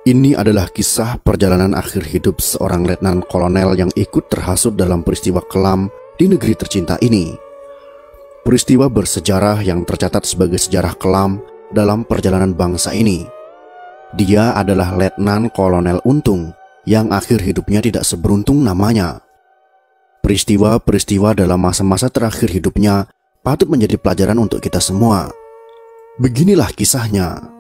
Ini adalah kisah perjalanan akhir hidup seorang letnan kolonel yang ikut terhasut dalam peristiwa kelam di negeri tercinta ini. Peristiwa bersejarah yang tercatat sebagai sejarah kelam dalam perjalanan bangsa ini. Dia adalah Letnan Kolonel Untung yang akhir hidupnya tidak seberuntung namanya. Peristiwa-peristiwa dalam masa-masa terakhir hidupnya patut menjadi pelajaran untuk kita semua. Beginilah kisahnya.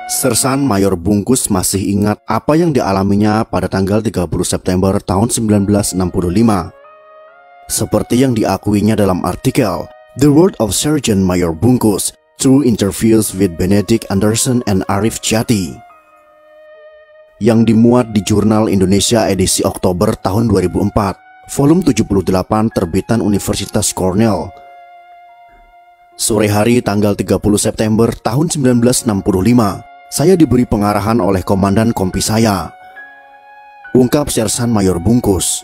Sersan Mayor Bungkus masih ingat apa yang dialaminya pada tanggal 30 September tahun 1965. Seperti yang diakuinya dalam artikel The World of Sergeant Mayor Bungkus Through Interviews with Benedict Anderson and Arif Jati, yang dimuat di Jurnal Indonesia edisi Oktober tahun 2004, volume 78 terbitan Universitas Cornell. Sore hari tanggal 30 September tahun 1965, saya diberi pengarahan oleh komandan kompi saya, ungkap Sersan Mayor Bungkus.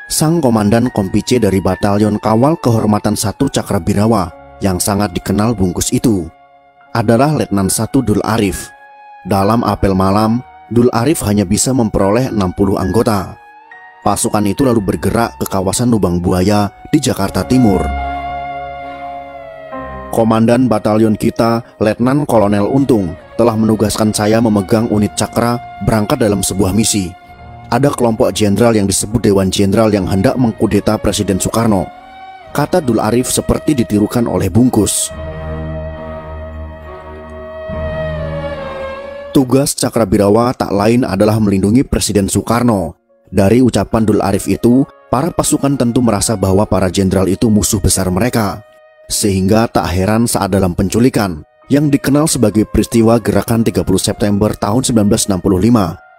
Sang komandan kompi C dari Batalion Kawal Kehormatan 1 Cakrabirawa yang sangat dikenal Bungkus itu adalah Letnan 1 Dul Arif. Dalam apel malam, Dul Arif hanya bisa memperoleh 60 anggota. Pasukan itu lalu bergerak ke kawasan Lubang Buaya di Jakarta Timur. Komandan batalion kita, Letnan Kolonel Untung, telah menugaskan saya memegang unit Cakra berangkat dalam sebuah misi. Ada kelompok jenderal yang disebut Dewan Jenderal yang hendak mengkudeta Presiden Soekarno, kata Dul Arif seperti ditirukan oleh Bungkus. Tugas Cakrabirawa tak lain adalah melindungi Presiden Soekarno. Dari ucapan Dul Arif itu, para pasukan tentu merasa bahwa para jenderal itu musuh besar mereka. Sehingga tak heran saat dalam penculikan yang dikenal sebagai peristiwa Gerakan 30 September tahun 1965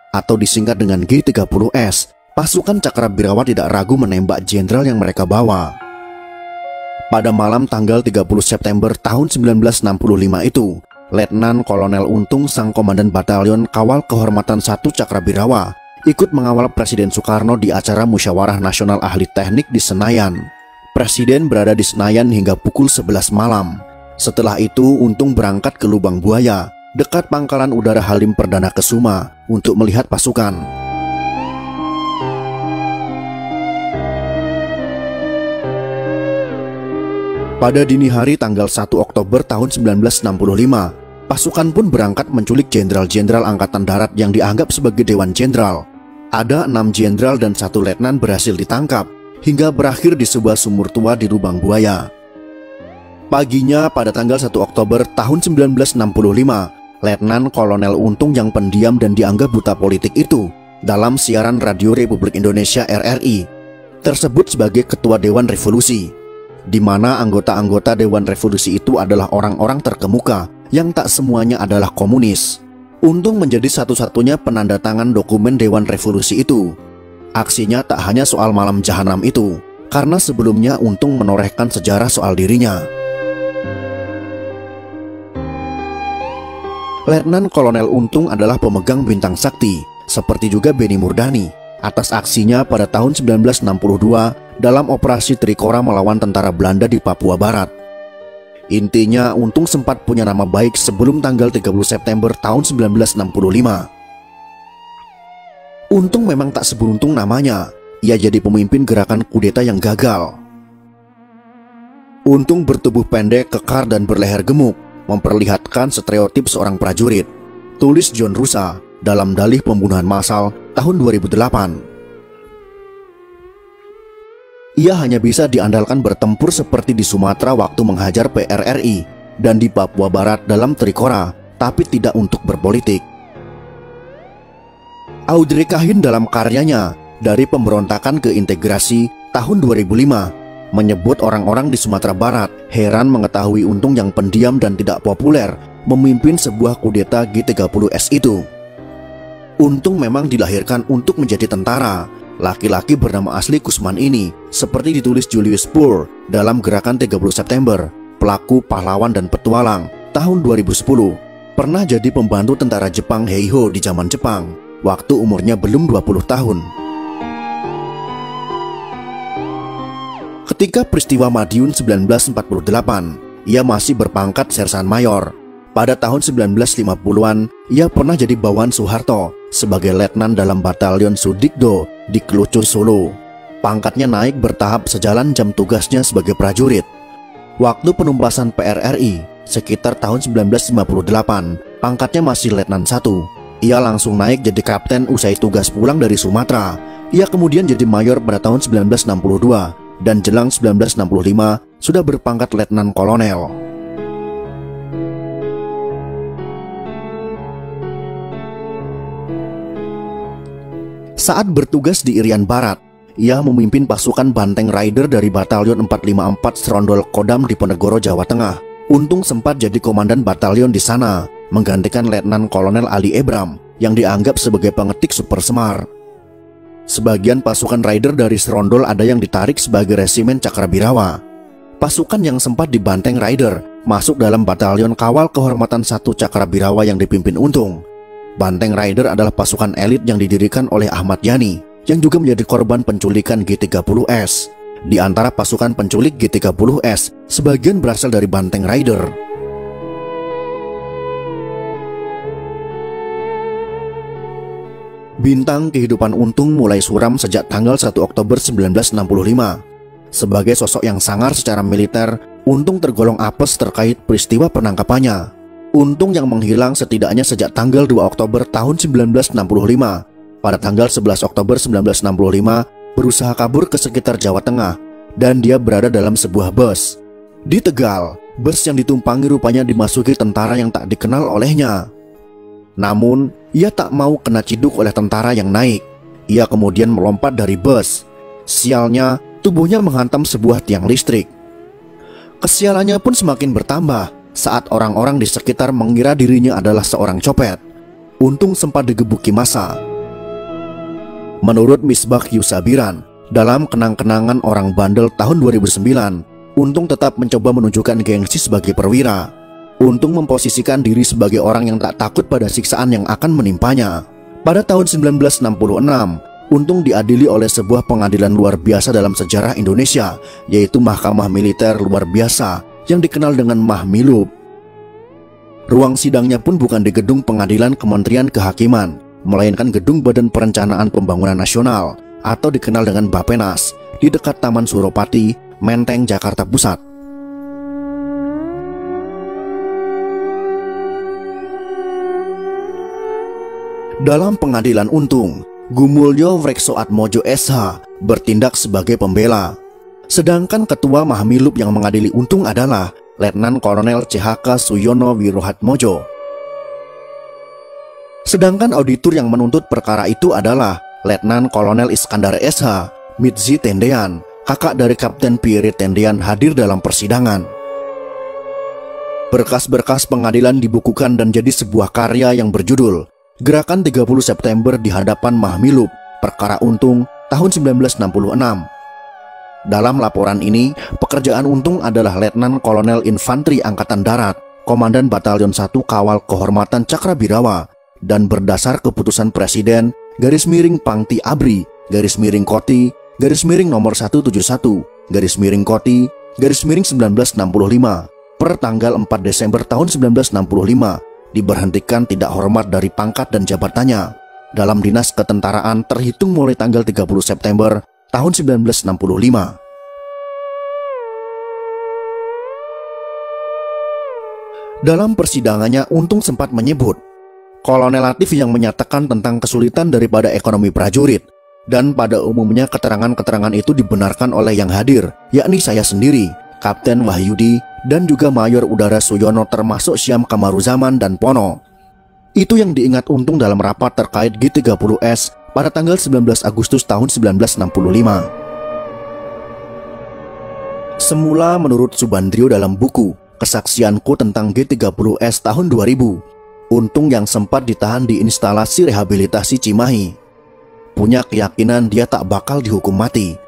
atau disingkat dengan G30S, pasukan Cakrabirawa tidak ragu menembak jenderal yang mereka bawa. Pada malam tanggal 30 September tahun 1965 itu, Letnan Kolonel Untung sang komandan Batalion Kawal Kehormatan 1 Cakrabirawa ikut mengawal Presiden Soekarno di acara Musyawarah Nasional Ahli Teknik di Senayan. Presiden berada di Senayan hingga pukul 11 malam. Setelah itu Untung berangkat ke Lubang Buaya, dekat pangkalan udara Halim Perdana Kesuma, untuk melihat pasukan. Pada dini hari tanggal 1 Oktober tahun 1965, pasukan pun berangkat menculik jenderal-jenderal Angkatan Darat yang dianggap sebagai Dewan Jenderal. Ada 6 jenderal dan 1 letnan berhasil ditangkap, hingga berakhir di sebuah sumur tua di Lubang Buaya. Paginya pada tanggal 1 Oktober tahun 1965, Letnan Kolonel Untung yang pendiam dan dianggap buta politik itu dalam siaran Radio Republik Indonesia RRI tersebut sebagai Ketua Dewan Revolusi, di mana anggota-anggota Dewan Revolusi itu adalah orang-orang terkemuka yang tak semuanya adalah komunis. Untung menjadi satu-satunya penandatangan dokumen Dewan Revolusi itu. Aksinya tak hanya soal malam jahanam itu, karena sebelumnya Untung menorehkan sejarah soal dirinya. Letnan Kolonel Untung adalah pemegang bintang sakti, seperti juga Beni Murdani, atas aksinya pada tahun 1962 dalam operasi Trikora melawan tentara Belanda di Papua Barat. Intinya Untung sempat punya nama baik sebelum tanggal 30 September tahun 1965. Untung memang tak seberuntung namanya. Ia jadi pemimpin gerakan kudeta yang gagal. Untung bertubuh pendek, kekar dan berleher gemuk, memperlihatkan stereotip seorang prajurit, tulis John Rusa dalam dalih pembunuhan massal tahun 2008. Ia hanya bisa diandalkan bertempur seperti di Sumatera waktu menghajar PRRI dan di Papua Barat dalam Trikora, tapi tidak untuk berpolitik. Audrey Kahin dalam karyanya Dari Pemberontakan ke Integrasi tahun 2005 menyebut orang-orang di Sumatera Barat heran mengetahui Untung yang pendiam dan tidak populer memimpin sebuah kudeta G30S itu. Untung memang dilahirkan untuk menjadi tentara. Laki-laki bernama asli Kusman ini, seperti ditulis Julius Poor dalam Gerakan 30 September, Pelaku, Pahlawan, dan Petualang tahun 2010, pernah jadi pembantu tentara Jepang Heiho di zaman Jepang waktu umurnya belum 20 tahun. Ketika peristiwa Madiun 1948, ia masih berpangkat sersan mayor. Pada tahun 1950-an, ia pernah jadi bawahan Soeharto sebagai letnan dalam batalion Sudikdo di Kelucu, Solo. Pangkatnya naik bertahap sejalan jam tugasnya sebagai prajurit. Waktu penumpasan PRRI sekitar tahun 1958, pangkatnya masih letnan 1. Ia langsung naik jadi kapten usai tugas pulang dari Sumatera. Ia kemudian jadi mayor pada tahun 1962 dan jelang 1965 sudah berpangkat letnan kolonel. Saat bertugas di Irian Barat, ia memimpin pasukan Banteng Rider dari Batalion 454 Serondol Kodam di Ponegoro, Jawa Tengah. Untung sempat jadi komandan batalion di sana, menggantikan Letnan Kolonel Ali Ebram yang dianggap sebagai pengetik super semar. Sebagian pasukan Rider dari Serondol ada yang ditarik sebagai resimen Cakrabirawa. Pasukan yang sempat di Banteng Rider masuk dalam Batalion Kawal Kehormatan 1 Cakrabirawa yang dipimpin Untung. Banteng Rider adalah pasukan elit yang didirikan oleh Ahmad Yani, yang juga menjadi korban penculikan G30S. Di antara pasukan penculik G30S, sebagian berasal dari Banteng Rider. Bintang kehidupan Untung mulai suram sejak tanggal 1 Oktober 1965. Sebagai sosok yang sangar secara militer, Untung tergolong apes terkait peristiwa penangkapannya. Untung yang menghilang setidaknya sejak tanggal 2 Oktober tahun 1965. Pada tanggal 11 Oktober 1965, berusaha kabur ke sekitar Jawa Tengah, dan dia berada dalam sebuah bus. Di Tegal, bus yang ditumpangi rupanya dimasuki tentara yang tak dikenal olehnya. Namun, ia tak mau kena ciduk oleh tentara yang naik. Ia kemudian melompat dari bus. Sialnya, tubuhnya menghantam sebuah tiang listrik. Kesialannya pun semakin bertambah saat orang-orang di sekitar mengira dirinya adalah seorang copet. Untung sempat digebuki massa. Menurut Misbah Yusabiran, dalam kenang-kenangan orang bandel tahun 2009, Untung tetap mencoba menunjukkan gengsi sebagai perwira. Untung memposisikan diri sebagai orang yang tak takut pada siksaan yang akan menimpanya. Pada tahun 1966, Untung diadili oleh sebuah pengadilan luar biasa dalam sejarah Indonesia, yaitu Mahkamah Militer Luar Biasa yang dikenal dengan Mahmilub. Ruang sidangnya pun bukan di gedung pengadilan Kementerian Kehakiman, melainkan gedung Badan Perencanaan Pembangunan Nasional atau dikenal dengan Bapenas di dekat Taman Suropati, Menteng, Jakarta Pusat. Dalam pengadilan Untung, Gumulyo Wreksoatmojo SH bertindak sebagai pembela. Sedangkan ketua Mahmilub yang mengadili Untung adalah Letnan Kolonel CHK Suyono Wirohatmojo. Sedangkan auditor yang menuntut perkara itu adalah Letnan Kolonel Iskandar SH, Mitzi Tendean, kakak dari Kapten Pierre Tendean hadir dalam persidangan. Berkas-berkas pengadilan dibukukan dan jadi sebuah karya yang berjudul Gerakan 30 September di hadapan Mahmilub, Perkara Untung tahun 1966. Dalam laporan ini, pekerjaan Untung adalah Letnan Kolonel Infanteri Angkatan Darat, Komandan Batalion 1 Kawal Kehormatan Cakrabirawa, dan berdasar keputusan Presiden _Pangti Abri _Koti nomor 171 Koti _1965 per tanggal 4 Desember tahun 1965 diberhentikan tidak hormat dari pangkat dan jabatannya dalam dinas ketentaraan terhitung mulai tanggal 30 September tahun 1965. Dalam persidangannya, Untung sempat menyebut Kolonel Latif yang menyatakan tentang kesulitan daripada ekonomi prajurit, dan pada umumnya keterangan-keterangan itu dibenarkan oleh yang hadir, yakni saya sendiri, Kapten Wahyudi, dan juga Mayor Udara Suyono termasuk Syam Kamaruzaman dan Pono. Itu yang diingat Untung dalam rapat terkait G30S pada tanggal 19 Agustus tahun 1965. Semula menurut Subandrio dalam buku Kesaksianku tentang G30S tahun 2000, Untung yang sempat ditahan di instalasi rehabilitasi Cimahi punya keyakinan dia tak bakal dihukum mati.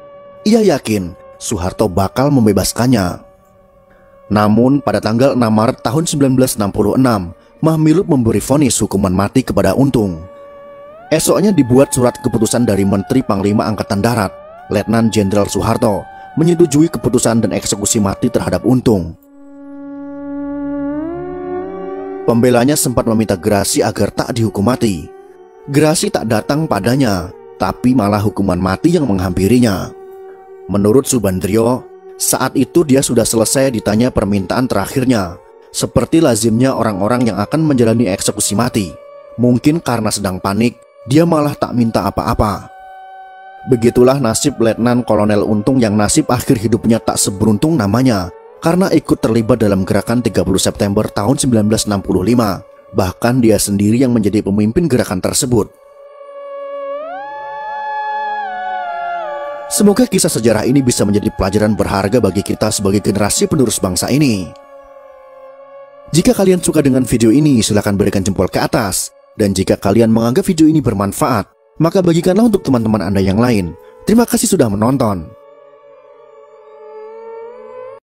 Ia yakin Soeharto bakal membebaskannya. Namun pada tanggal 6 Maret tahun 1966, Mahmilub memberi vonis hukuman mati kepada Untung. Esoknya dibuat surat keputusan dari Menteri Panglima Angkatan Darat, Letnan Jenderal Soeharto, menyetujui keputusan dan eksekusi mati terhadap Untung. Pembelanya sempat meminta Grassi agar tak dihukum mati. Grassi tak datang padanya, tapi malah hukuman mati yang menghampirinya. Menurut Subandrio, saat itu dia sudah selesai ditanya permintaan terakhirnya, seperti lazimnya orang-orang yang akan menjalani eksekusi mati. Mungkin karena sedang panik, dia malah tak minta apa-apa. Begitulah nasib Letnan Kolonel Untung yang nasib akhir hidupnya tak seberuntung namanya, karena ikut terlibat dalam gerakan 30 September tahun 1965. Bahkan dia sendiri yang menjadi pemimpin gerakan tersebut. Semoga kisah sejarah ini bisa menjadi pelajaran berharga bagi kita sebagai generasi penerus bangsa ini. Jika kalian suka dengan video ini, silahkan berikan jempol ke atas. Dan jika kalian menganggap video ini bermanfaat, maka bagikanlah untuk teman-teman Anda yang lain. Terima kasih sudah menonton.